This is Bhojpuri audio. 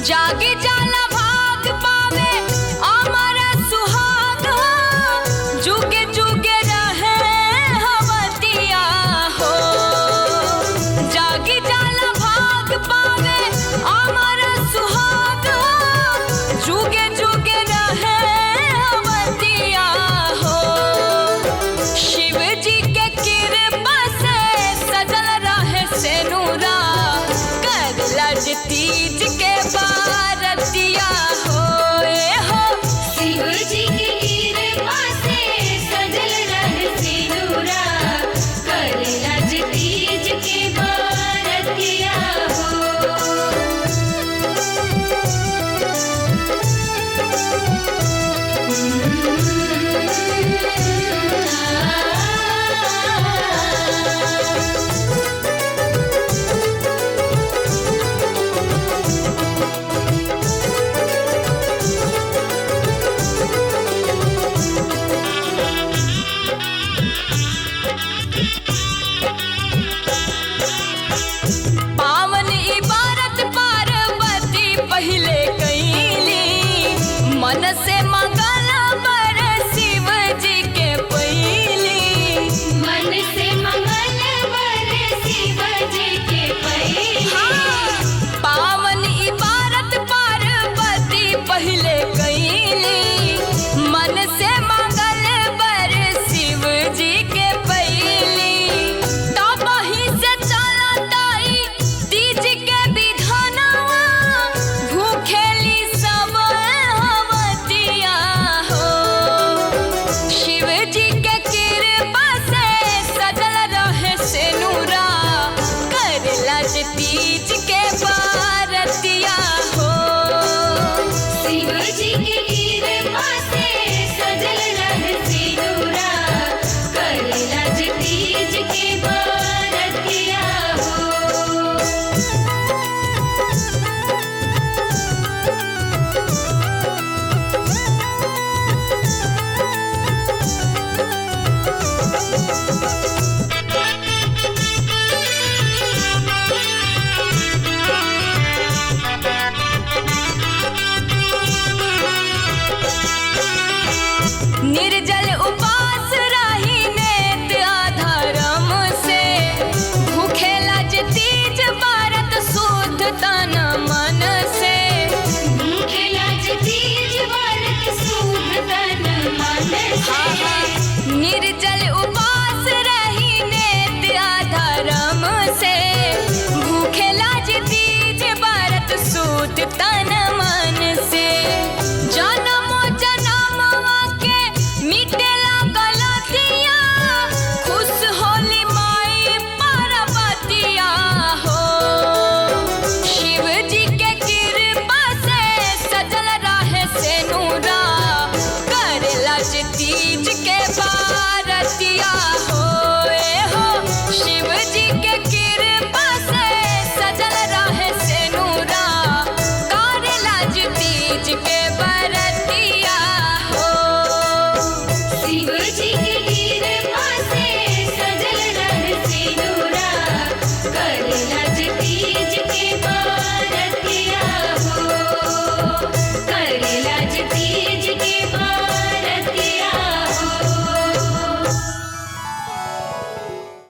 जागे जाला भाग पावे अमर सुहाग, जुगे जुगे रहे हवतिया हो। जागे जाला भाग पावे अमर सुहाग, जुगे जुगे रहे हवतिया हो। शिव जी के कृपा से सजल रहे सेनुरा, करला तीज के बारतिया हो। शिव जी की कृपा से सजल रहे सिनुरा, करला तीज के बारतिया हो। पावन इबारत पार्वती पहले कैली, मन से मंगल बर शिव जी के पैली। मन से मंगल बर शिव जी के पैली। पावन इबारत पार्वती पहले कैली, मन से मंगल बर शिव जी के पैली। तब ही से चलताई तीज के विधानवा, भूखेली सब हवतिया हो। शिव जी के कृपा से सजल रहे सेनुरा, करला तीज के बारतिया हो। शिव जी की कृपा से सजल रहे सिनुरा, करला तीज के बारतिया हो। निर्जल उपास रही नेत अधर्म से, भूखेला तीज बारत शुद्ध तन मन से। भूखेला तीज बारत शुद्ध तन मन से। निर्जल उपास रही नेत अधर्म से, भूखेला तीज बारत शुद्ध तन मन से। जन्मो जन्मवा के मिटेला गलतिया, खुश होली माई पार्वतिया हो। शिव जी के कृपा से सजल रहे सेनुरा, करला तीज के बारतिया हो। शिव जी के कृपा से सजल रहे सेनुरा, करला तीज के बारतिया हो। शिव जी की कृपा से सजल रहे सिनुरा, करला तीज के बारतिया हो। करला तीज